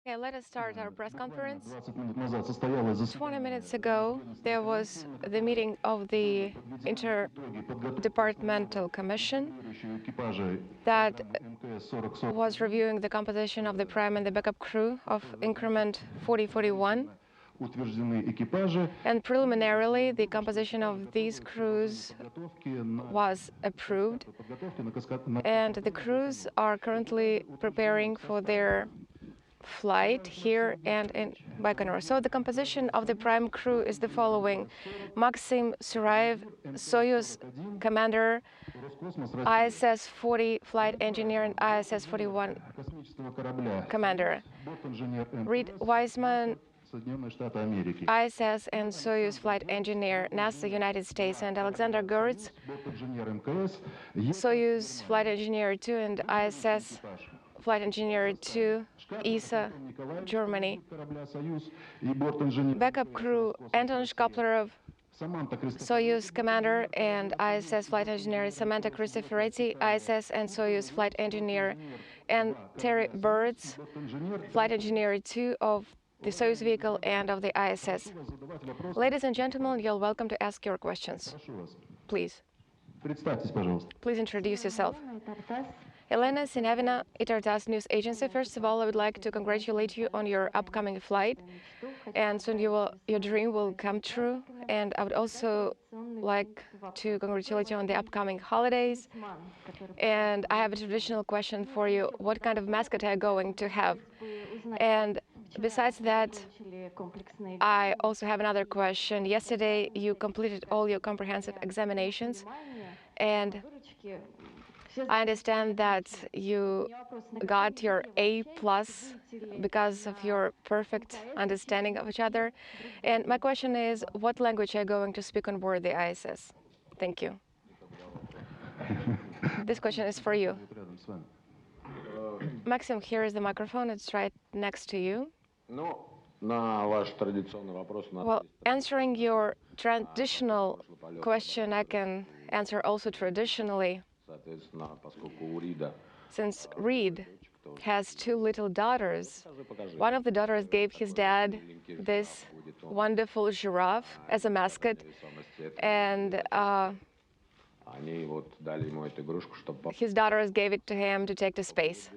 Okay, let us start our press conference. 20 minutes ago, there was the meeting of the Interdepartmental Commission that was reviewing the composition of the prime and the backup crew of increment 4041. And preliminarily, the composition of these crews was approved. And the crews are currently preparing for their flight here and in Baikonur. So the composition of the prime crew is the following: Maxim Suraev, Soyuz Commander, ISS-40 flight engineer, and ISS-41 commander. Reid, Wiseman, ISS and Soyuz flight engineer, NASA, United States, and Alexander Gerst, Soyuz flight engineer 2 and ISS flight engineer 2, ESA, Germany. Backup crew, Anton Shkaplerov, Soyuz Commander and ISS flight engineer, Samantha, Cristoforetti, ISS and Soyuz flight engineer, and Virts, flight engineer 2 of the Soyuz vehicle and of the ISS. Ladies and gentlemen, you're welcome to ask your questions. Please. Please introduce yourself. Elena Sinevina, ITAR-TASS News Agency. First of all, I would like to congratulate you on your upcoming flight, and soon your dream will come true. And I would also like to congratulate you on the upcoming holidays. And I have a traditional question for you. What kind of mascot are you going to have? And besides that, I also have another question. Yesterday, you completed all your comprehensive examinations, and I understand that you got your A+ because of your perfect understanding of each other. And my question is, what language are you going to speak on board the ISS? Thank you. This question is for you. Maxim, here is the microphone. It's right next to you. Well, answering your traditional question, I can answer also traditionally. Since Reid has 2 little daughters, one of the daughters gave his dad this wonderful giraffe as a mascot, and his daughters gave it to him to take to space.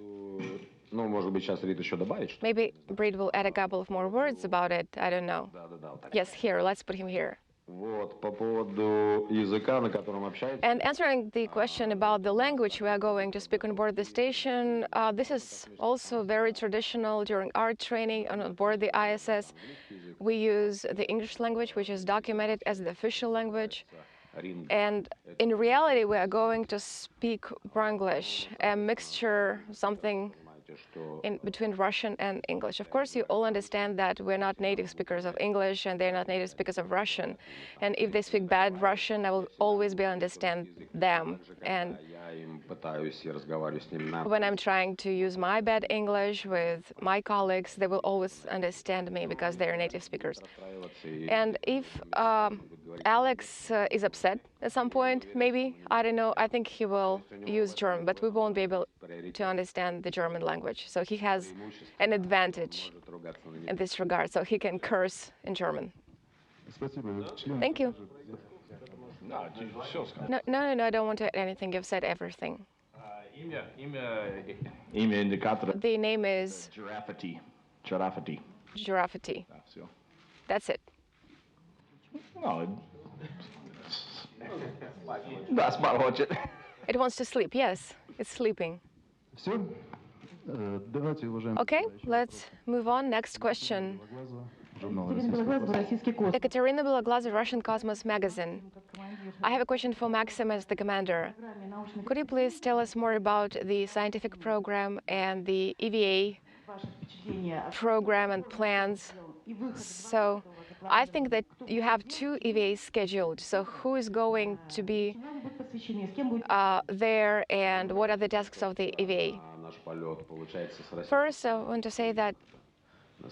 Maybe Reid will add a couple of more words about it. I don't know. Yes, here. Let's put him here. And answering the question about the language we are going to speak on board the station, this is also very traditional during our training on board the ISS. We use the English language, which is documented as the official language. And in reality, we are going to speak Branglish, a mixture, something in between Russian and English. Of course, you all understand that we're not native speakers of English and they're not native speakers of Russian. And if they speak bad Russian, I will always be able to understand them. And when I'm trying to use my bad English with my colleagues, they will always understand me because they're native speakers. And if Alex is upset at some point, maybe, I don't know, I think he will use German, but we won't be able to understand the German language. So he has an advantage in this regard, so he can curse in German. Thank you. No, I don't want to add anything. You've said everything. The name is Giraffety. That's it. It wants to sleep. Yes, it's sleeping. Okay, let's move on. Next question. Ekaterina Beloglaza, Russian Cosmos magazine. I have a question for Maxim as the commander. Could you please tell us more about the scientific program and the EVA program and plans? So I think that you have 2 EVAs scheduled. So who is going to be there, and what are the tasks of the EVA? First, I want to say that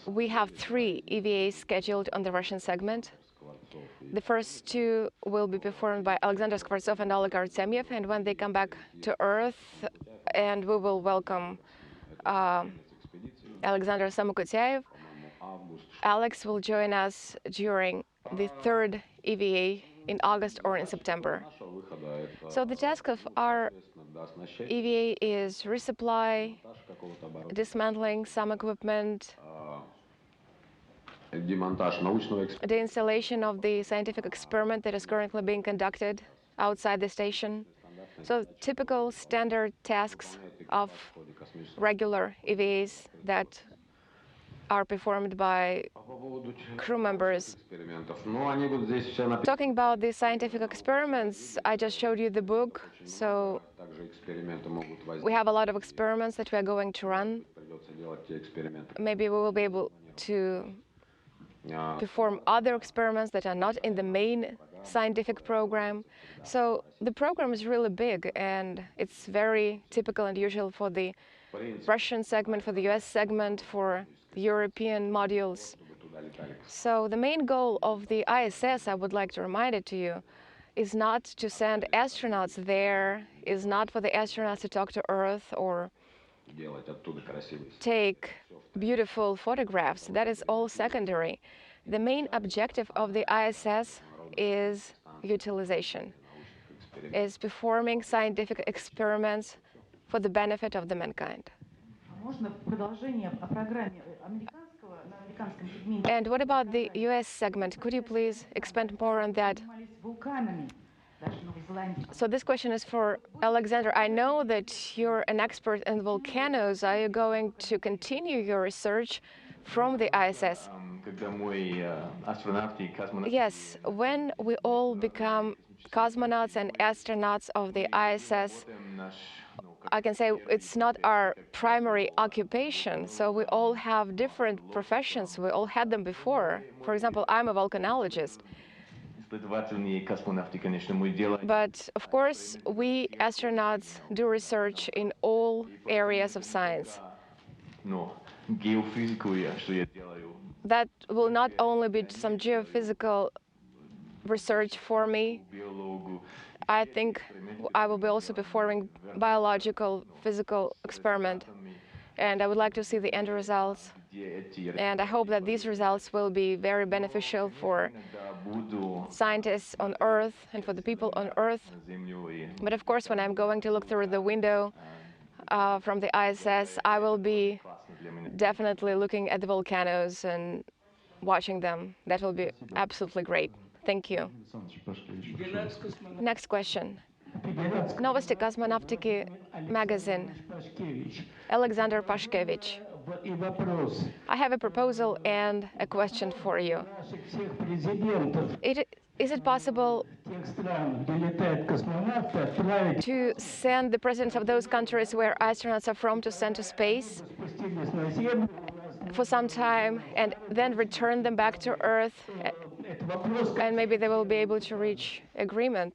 we have 3 EVAs scheduled on the Russian segment. The first 2 will be performed by Alexander Skvortsov and Oleg Artemyev, and when they come back to Earth, and we will welcome Alexander Samokotyaev. Alex will join us during the third EVA in August or in September. So the task of our EVA is resupply, dismantling some equipment, the installation of the scientific experiment that is currently being conducted outside the station. So typical standard tasks of regular EVAs that are performed by crew members. Talking about the scientific experiments, I just showed you the book, so we have a lot of experiments that we are going to run. Maybe we will be able to perform other experiments that are not in the main scientific program. So the program is really big, and it's very typical and usual for the Russian segment, for the US segment, for the European modules. So the main goal of the ISS, I would like to remind it to you, is not to send astronauts there, is not for the astronauts to talk to Earth or take beautiful photographs. That is all secondary. The main objective of the ISS is utilization, is performing scientific experiments for the benefit of the mankind. And what about the US segment? Could you please expand more on that? So this question is for Alexander. I know that you're an expert in volcanoes. Are you going to continue your research from the ISS? Yes, when we all become cosmonauts and astronauts of the ISS, I can say it's not our primary occupation. So we all have different professions. We all had them before. For example, I'm a volcanologist. But of course, we astronauts do research in all areas of science. That will not only be some geophysical research for me. I think I will be also performing biological, physical experiment. And I would like to see the end results. And I hope that these results will be very beneficial for scientists on Earth and for the people on Earth. But of course, when I'm going to look through the window from the ISS, I will be definitely looking at the volcanoes and watching them. That will be absolutely great. Thank you. Next question. Новости Космонавтики magazine. Alexander Pashkevich. I have a proposal and a question for you. Is it possible to send the presidents of those countries where astronauts are from to send to space for some time and then return them back to Earth? And maybe they will be able to reach agreement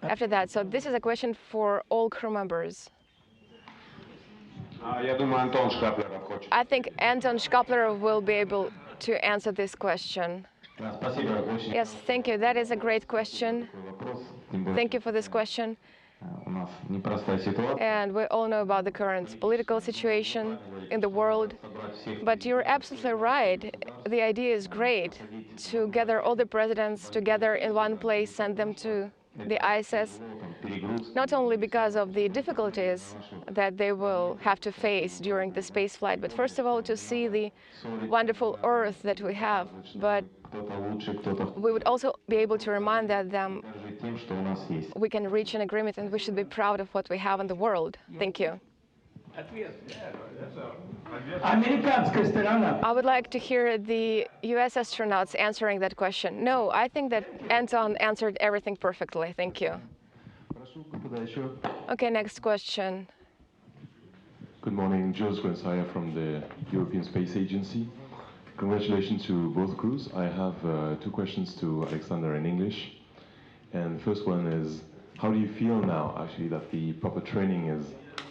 after that. So this is a question for all crew members. I think Anton Shkaplerov will be able to answer this question. Yes, thank you. That is a great question. Thank you for this question. And we all know about the current political situation in the world. But you're absolutely right. The idea is great to gather all the presidents together in one place, send them to the ISS, not only because of the difficulties that they will have to face during the space flight, but first of all, to see the wonderful Earth that we have. But we would also be able to remind them we can reach an agreement and we should be proud of what we have in the world. Thank you. I would like to hear the US astronauts answering that question. No, I think that Anton answered everything perfectly. Thank you. Okay, next question. Good morning, Jules Gwensaya from the European Space Agency. Congratulations to both crews. I have two questions to Alexander in English. And the first one is, how do you feel now, actually, that the proper training is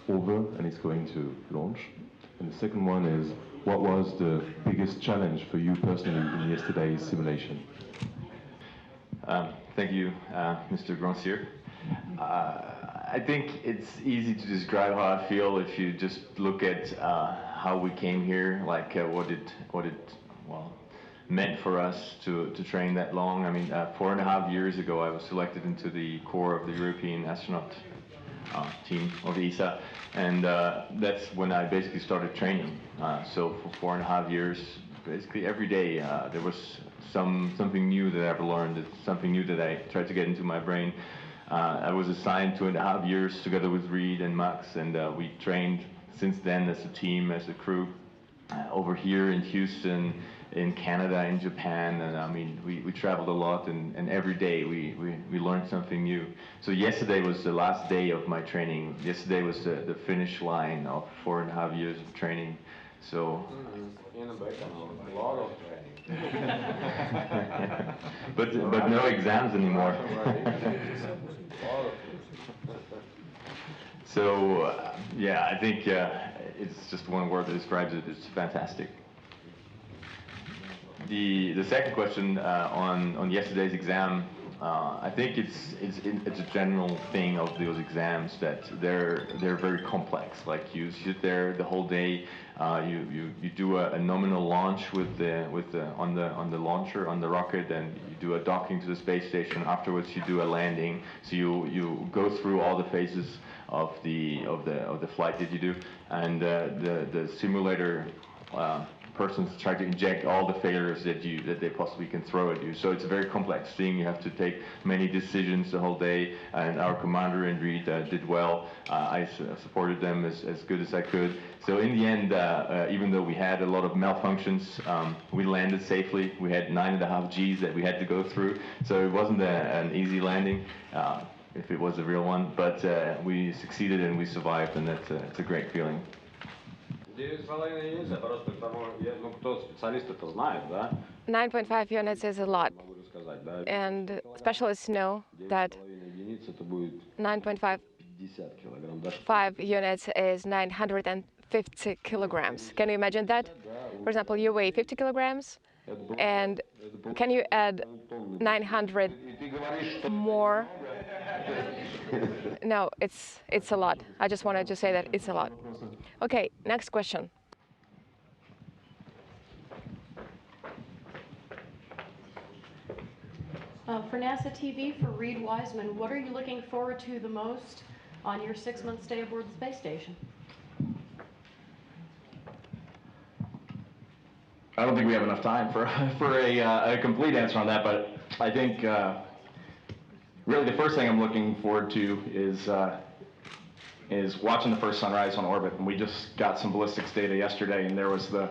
over and it's going to launch? And the second one is, what was the biggest challenge for you personally in yesterday's simulation? Thank you, Mr. Gronsier. I think it's easy to describe how I feel if you just look at how we came here, like what it well meant for us to train that long. I mean, 4.5 years ago, I was selected into the core of the European astronaut team of ESA, and that's when I basically started training. So for 4.5 years, basically every day there was something new that I ever learned. It's something new that I tried to get into my brain. I was assigned 2.5 years together with Reid and Max, and we trained since then as a team, as a crew, over here in Houston, in Canada, in Japan, and I mean, we traveled a lot, and every day we learned something new. So yesterday was the last day of my training. Yesterday was the finish line of 4.5 years of training. So. A lot of training. but no exams anymore. So yeah, I think it's just one word that describes it. It's fantastic. The second question on yesterday's exam, I think it's a general thing of those exams that they're very complex. Like you sit there the whole day, you do a nominal launch on the launcher, on the rocket, and you do a docking to the space station. Afterwards, you do a landing. So you go through all the phases of the flight that you do, and the simulator persons try to inject all the failures that they possibly can throw at you. So it's a very complex thing. You have to take many decisions the whole day, and our commander and Reid did well. I supported them as good as I could. So in the end, even though we had a lot of malfunctions, we landed safely. We had 9.5 Gs that we had to go through, so it wasn't an easy landing. If it was a real one, but we succeeded and we survived, and it's a great feeling. 9.5 units is a lot, and specialists know that 9.5 units is 950 kilograms. Can you imagine that? For example, you weigh 50 kilograms, and can you add 900 more? No, it's a lot. I just wanted to say that it's a lot. Okay, next question. For NASA TV, for Reid Wiseman, what are you looking forward to the most on your 6-month stay aboard the space station? I don't think we have enough time for a complete answer on that, but I think really the first thing I'm looking forward to is watching the first sunrise on orbit. And we just got some ballistics data yesterday, and there was the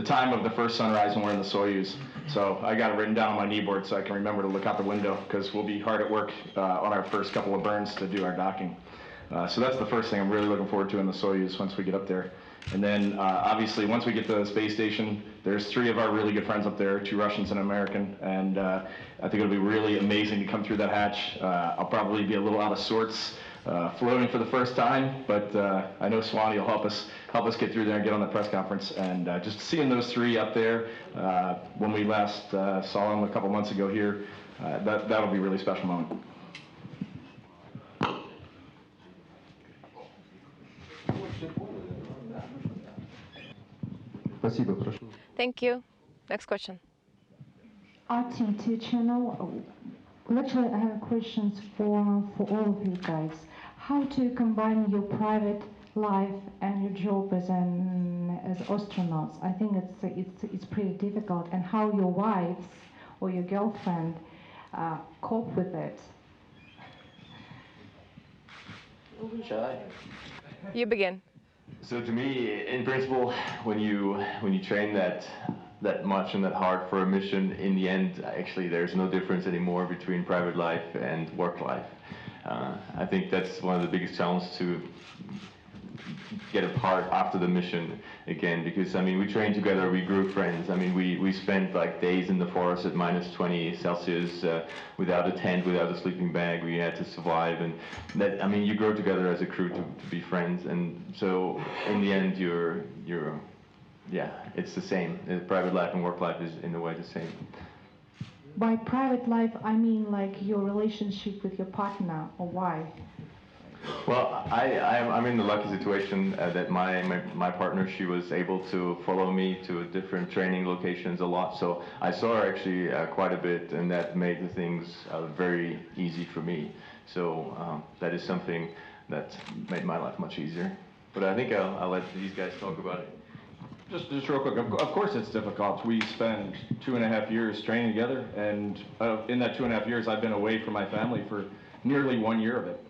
time of the first sunrise when we're in the Soyuz. So I got it written down on my kneeboard so I can remember to look out the window, because we'll be hard at work on our first couple of burns to do our docking. So that's the first thing I'm really looking forward to in the Soyuz once we get up there. And then obviously once we get to the space station, there's 3 of our really good friends up there, 2 Russians and an American, and I think it'll be really amazing to come through that hatch. I'll probably be a little out of sorts floating for the first time, but I know Swanee will help us get through there and get on the press conference. And just seeing those 3 up there when we last saw them a couple months ago here, that'll be a really special moment. Thank you. Next question. RTT channel. Actually, I have questions for all of you guys. How do you combine your private life and your job as astronauts? I think it's pretty difficult. And how your wives or your girlfriend cope with it? You begin. So to me, in principle, when you train that much and that hard for a mission, in the end, actually, there's no difference anymore between private life and work life. I think that's one of the biggest challenges to get apart after the mission again, because I mean, we trained together, we grew friends. I mean, we spent like days in the forest at -20°C without a tent, without a sleeping bag. We had to survive, and that, I mean, you grow together as a crew to be friends, and so in the end, yeah, it's the same. Private life and work life is in a way the same. By private life, I mean like your relationship with your partner or wife. Well, I'm in the lucky situation that my partner, she was able to follow me to different training locations a lot. So I saw her actually quite a bit, and that made the things very easy for me. So that is something that made my life much easier. But I think I'll let these guys talk about it. Just real quick, of course it's difficult. We spend 2.5 years training together, and in that 2.5 years I've been away from my family for nearly 1 year of it.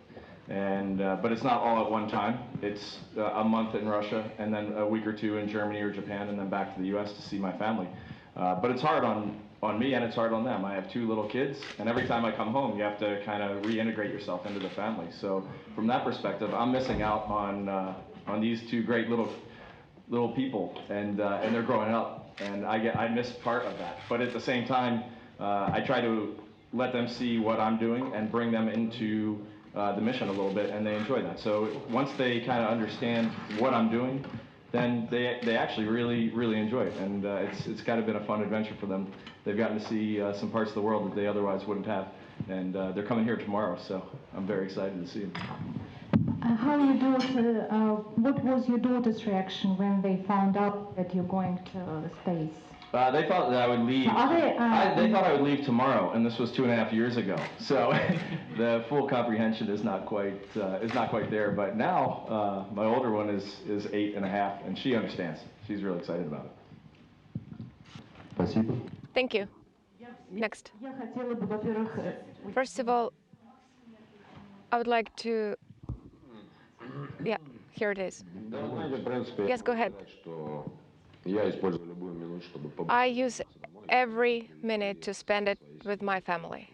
And but it's not all at one time. It's a month in Russia, and then a week or two in Germany or Japan, and then back to the U.S. to see my family. But it's hard on me, and it's hard on them. I have 2 little kids, and every time I come home, you have to kind of reintegrate yourself into the family. So from that perspective, I'm missing out on these 2 great little people, and they're growing up, and I miss part of that. But at the same time, I try to let them see what I'm doing and bring them into the mission a little bit, and they enjoy that. So once they kind of understand what I'm doing, then they actually really enjoy it, and it's kind of been a fun adventure for them. They've gotten to see some parts of the world that they otherwise wouldn't have, and they're coming here tomorrow, so I'm very excited to see them. What was your daughter's reaction when they found out that you're going to space? They thought that I would leave. They thought I would leave tomorrow, and this was 2.5 years ago. So the full comprehension is not quite there. But now my older one is 8.5, and she understands. She's really excited about it. Thank you. Next. First of all, I would like to. Yeah, here it is. Yes, go ahead. I use every minute to spend it with my family.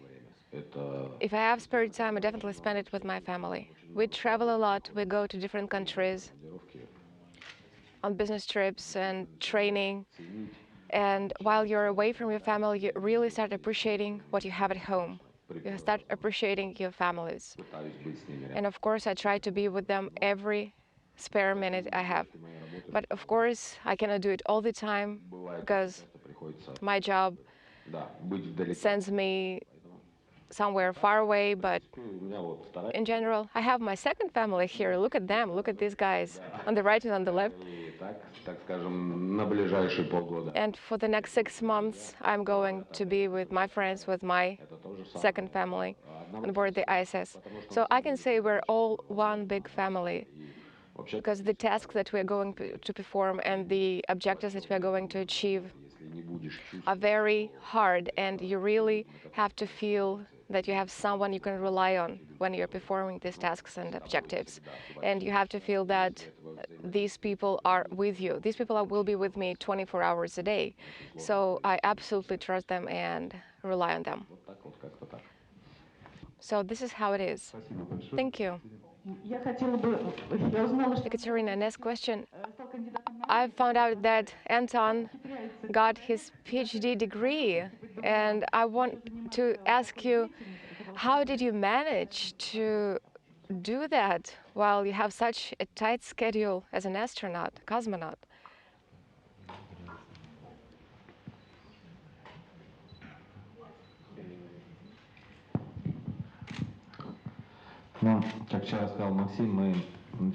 If I have spare time, I definitely spend it with my family. We travel a lot. We go to different countries on business trips and training. And while you're away from your family, you really start appreciating what you have at home. You start appreciating your families. And of course, I try to be with them every spare minute I have. But of course, I cannot do it all the time because my job sends me somewhere far away. But in general, I have my second family here. Look at them. Look at these guys on the right and on the left. And for the next 6 months, I'm going to be with my friends, with my second family on board the ISS. So I can say we're all one big family, because the tasks that we're going to perform and the objectives that we're going to achieve are very hard, and you really have to feel that you have someone you can rely on when you're performing these tasks and objectives. And you have to feel that these people are with you. These people will be with me 24 hours a day. So I absolutely trust them and rely on them. So this is how it is. Thank you. Ekaterina, next question. I found out that Anton got his PhD degree, and I want to ask you, how did you manage to do that while you have such a tight schedule as an astronaut, cosmonaut?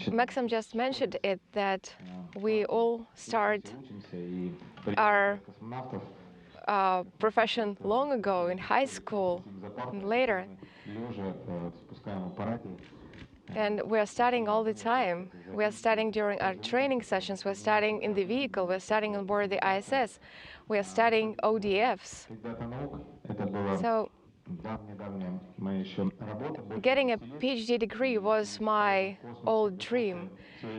Maxim just mentioned it, that we all start our profession long ago in high school and later. And we're studying all the time. We're studying during our training sessions. We're studying in the vehicle. We're studying on board the ISS. We're studying ODFs. So getting a PhD degree was my old dream,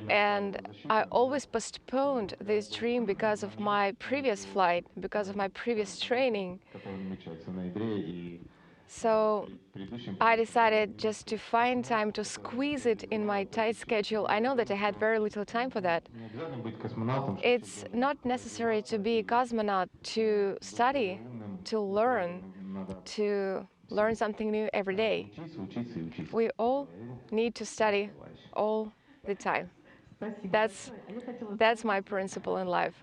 and I always postponed this dream because of my previous flight, because of my previous training. So I decided just to find time to squeeze it in my tight schedule. I know that I had very little time for that. It's not necessary to be a cosmonaut to study, to learn something new every day. We all need to study all the time. That's my principle in life.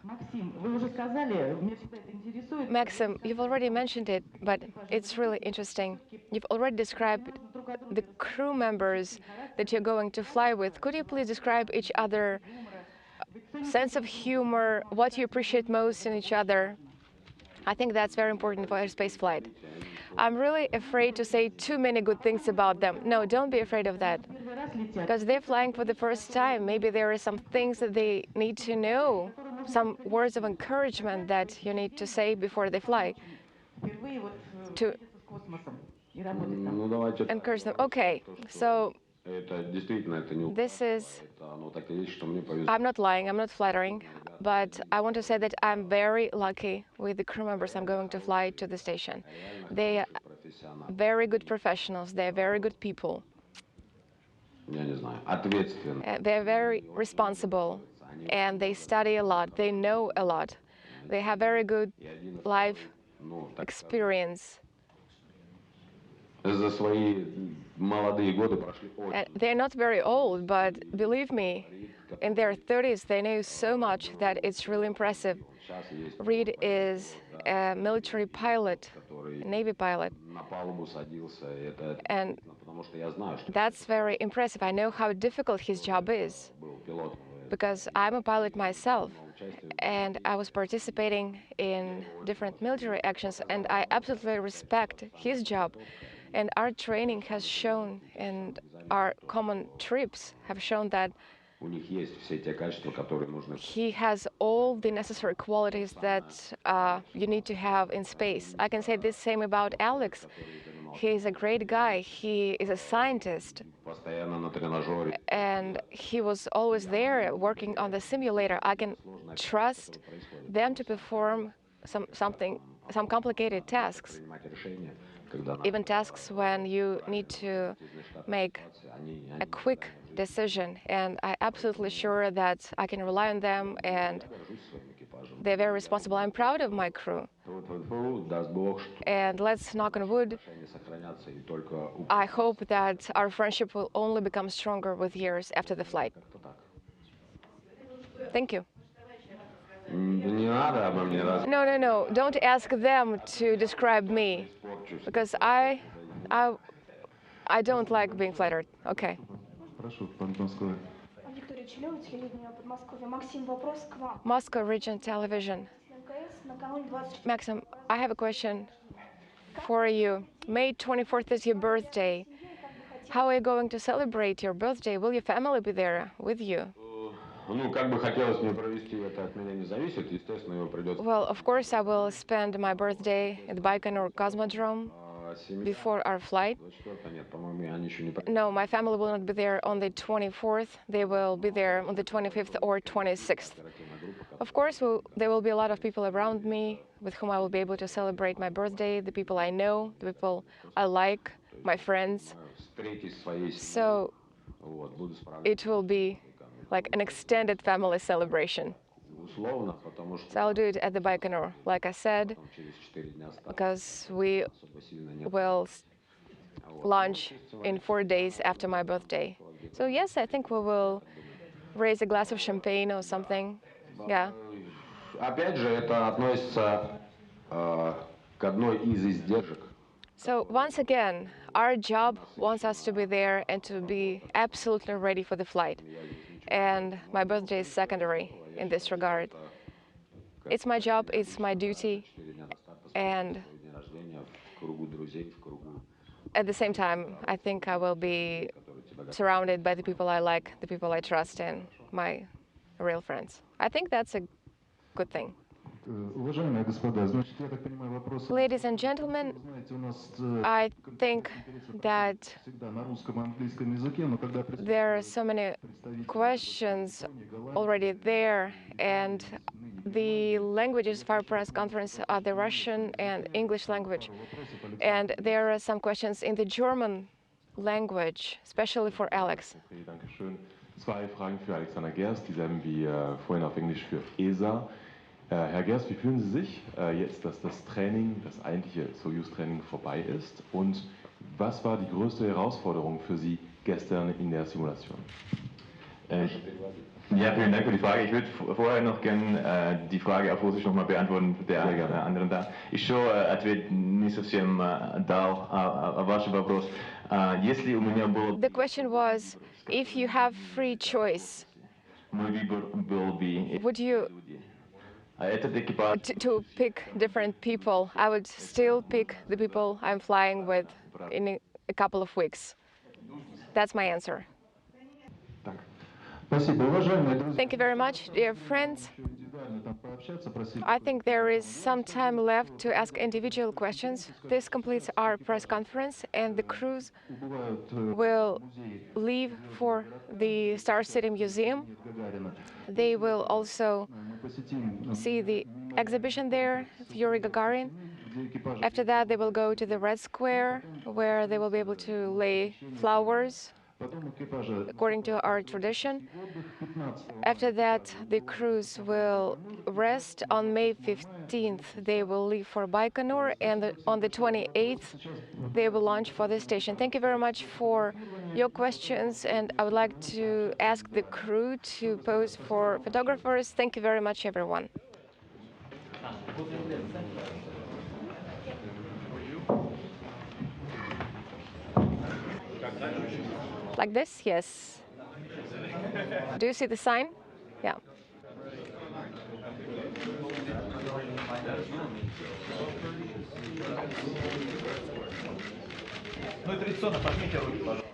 Maxim, you've already mentioned it, but it's really interesting. You've already described the crew members that you're going to fly with, could you please describe each other, sense of humor, what you appreciate most in each other? I think that's very important for a space flight. I'm really afraid to say too many good things about them. No, don't be afraid of that. Because they're flying for the first time. Maybe there are some things that they need to know, some words of encouragement that you need to say before they fly to encourage them. Okay, so this is, I'm not lying, I'm not flattering, but I want to say that I'm very lucky with the crew members I'm going to fly to the station. They are very good professionals, they're very good people. They're very responsible, and they study a lot, they know a lot. They have very good life experience. They're not very old, but believe me, in their 30s, they know so much that it's really impressive. Reid is a military pilot, a Navy pilot, and that's very impressive. I know how difficult his job is, because I'm a pilot myself, and I was participating in different military actions, and I absolutely respect his job. And our training has shown, and our common trips have shown that he has all the necessary qualities that you need to have in space. I can say the same about Alex. He's a great guy. He is a scientist. And he was always there working on the simulator. I can trust them to perform some complicated tasks. Even tasks when you need to make a quick decision, and I'm absolutely sure that I can rely on them, and they're very responsible. I'm proud of my crew, and let's knock on wood. I hope that our friendship will only become stronger with years after the flight. Thank you. No. Don't ask them to describe me, because I don't like being flattered. Okay. Moscow Region Television. Maxim, I have a question for you. May 24th is your birthday. How are you going to celebrate your birthday? Will your family be there with you? Well, of course, I will spend my birthday at the Baikonur Cosmodrome before our flight. No, my family will not be there on the 24th. They will be there on the 25th or 26th. Of course, there will be a lot of people around me with whom I will be able to celebrate my birthday, the people I know, the people I like, my friends. So it will be like an extended family celebration. So I'll do it at the Baikonur, like I said, because we will launch in 4 days after my birthday. So yes, I think we will raise a glass of champagne or something. Yeah. So once again, our job wants us to be there and to be absolutely ready for the flight. And my birthday is secondary in this regard. It's my job, it's my duty, and at the same time, I think I will be surrounded by the people I like, the people I trust, and my real friends. I think that's a good thing. Ladies and gentlemen, I think that there are so many questions already there, and the languages for our press conference are the Russian and English language. And there are some questions in the German language, especially for Alex. Zwei Fragen für Alexander Gerst, dieselben wie vorhin auf Englisch für ESA. Herr Gerst, wie fühlen Sie sich jetzt, dass das Training, das eigentliche Soyuz-Training vorbei ist? Und was war die größte Herausforderung für Sie gestern in der Simulation? Ja, vielen Dank für die Frage. Ich würde vorher noch gerne die Frage auf Russisch nochmal beantworten der anderen da. Еще ответ не совсем дал ваш вопрос. Если у меня было... The question was, if you have free choice, Мой выбор был бы... would you Этот экипаж... to pick different people? I would still pick the people I'm flying with in a couple of weeks. That's my answer. Thank you very much, dear friends. I think there is some time left to ask individual questions. This completes our press conference, and the crews will leave for the Star City Museum. They will also see the exhibition there, Yuri Gagarin. After that, they will go to the Red Square, where they will be able to lay flowers according to our tradition. After that, the crews will rest. On May 15th, they will leave for Baikonur, and on the 28th, they will launch for the station. Thank you very much for your questions, and I would like to ask the crew to pose for photographers. Thank you very much, everyone. Like this? Yes. Do you see the sign? Yeah.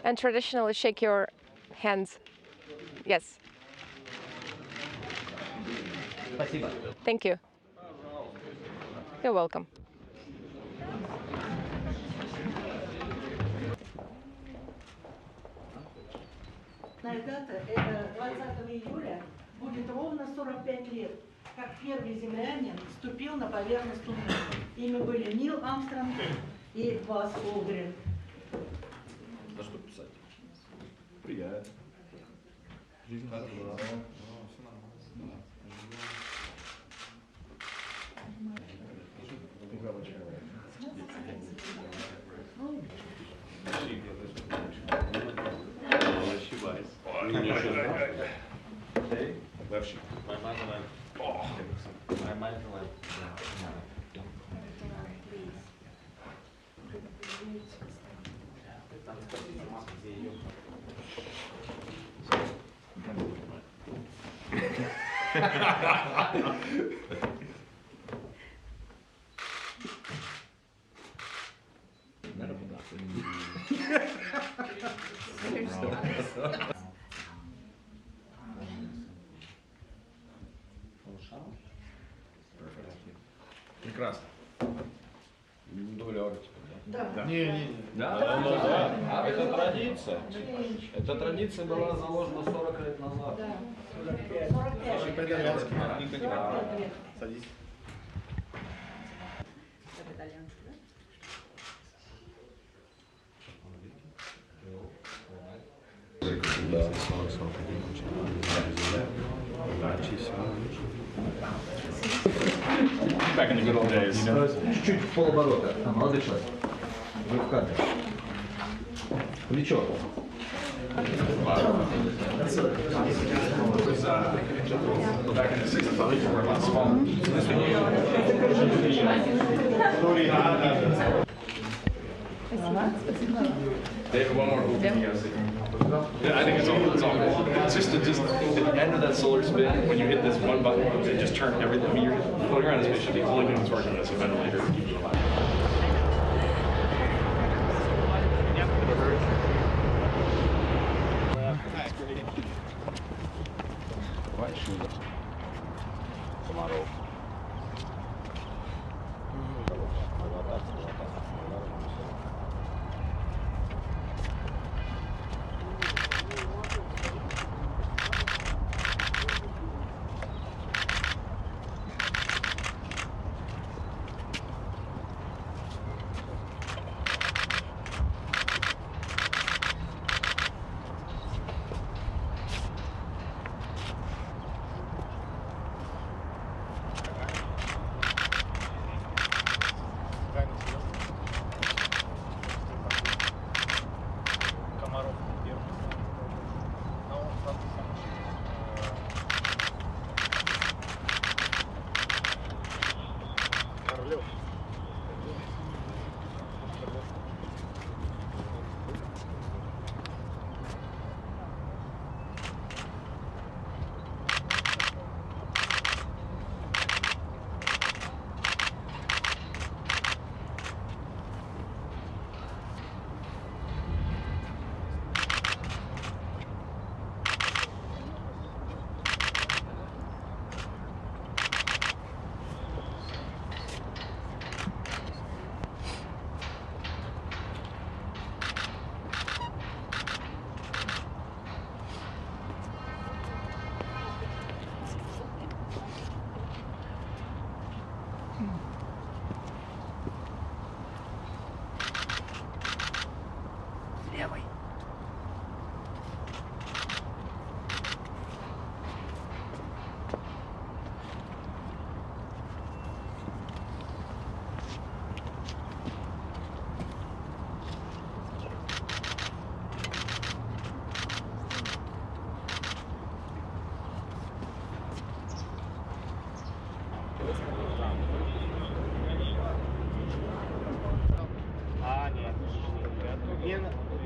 And traditionally shake your hands. Yes. Thank you. You're welcome. Дата, это 20 июля, будет ровно 45 лет, как первый землянин вступил на поверхность Луны. Ими были Нил Армстронг и Базз Олдрин. Да что писать? Привет. Жизнь хорошо. Левшик. Прекрасно. Дублер теперь, да? Да. Не. Да. Это традиция. Эта традиция была заложена 40 лет назад. Да. 45 лет. Садись. Back in the good old days. Чуть-чуть в полоборота. Молодой человек. Вы в кадре. Плечо. Back in the 60s, I think we were a lot smaller. David, one more movie. Yeah, I think it's all good. It's just at the end of that solar spin, when you hit this one button, it just turned everything. I mean, you're floating around in spaceship, the only thing that's working is a ventilator to keep you alive.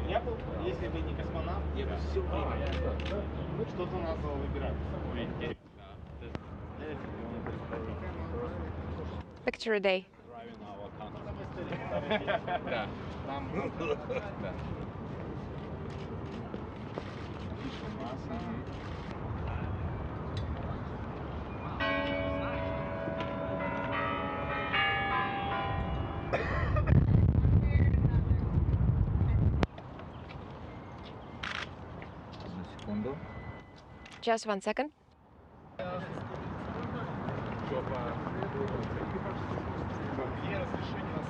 Я бы, если бы не космонавт, я бы все время что-то надо было выбирать. Picture day. Just 1 second.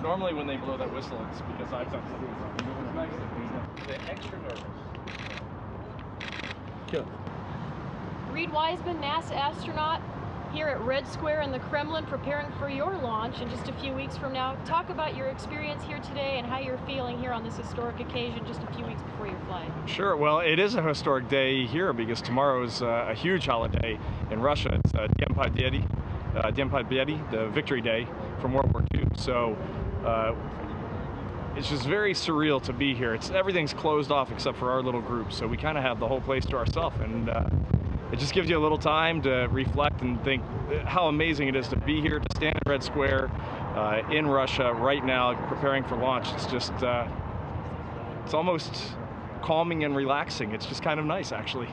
Normally when they blow that whistle, it's because I've done something. They're extra nervous. Kill. Reid Wiseman, NASA astronaut, here at Red Square in the Kremlin, preparing for your launch in just a few weeks from now. Talk about your experience here today and how you're feeling here on this historic occasion just a few weeks before your flight. Sure. Well, it is a historic day here because tomorrow is a huge holiday in Russia. It's Dien Pobedi, the Victory Day from World War II. So it's just very surreal to be here. Everything's closed off except for our little group, so we kind of have the whole place to ourselves, and it just gives you a little time to reflect and think how amazing it is to be here, to stand in Red Square in Russia right now, preparing for launch. It's just, it's almost calming and relaxing. It's just kind of nice, actually.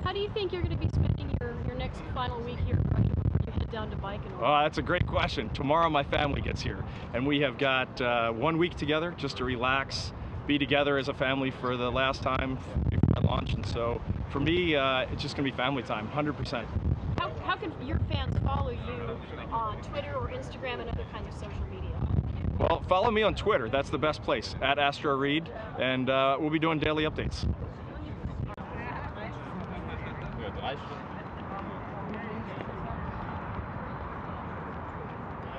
How do you think you're going to be spending your next final week here in Russia before you head down to Baikonur? Oh, that's a great question. Tomorrow my family gets here, and we have got 1 week together just to relax, be together as a family for the last time before our launch, and so for me, it's just going to be family time, 100%. How can your fans follow you on Twitter or Instagram and other kinds of social media? Well, follow me on Twitter. That's the best place, at AstroReid, and we'll be doing daily updates. Good.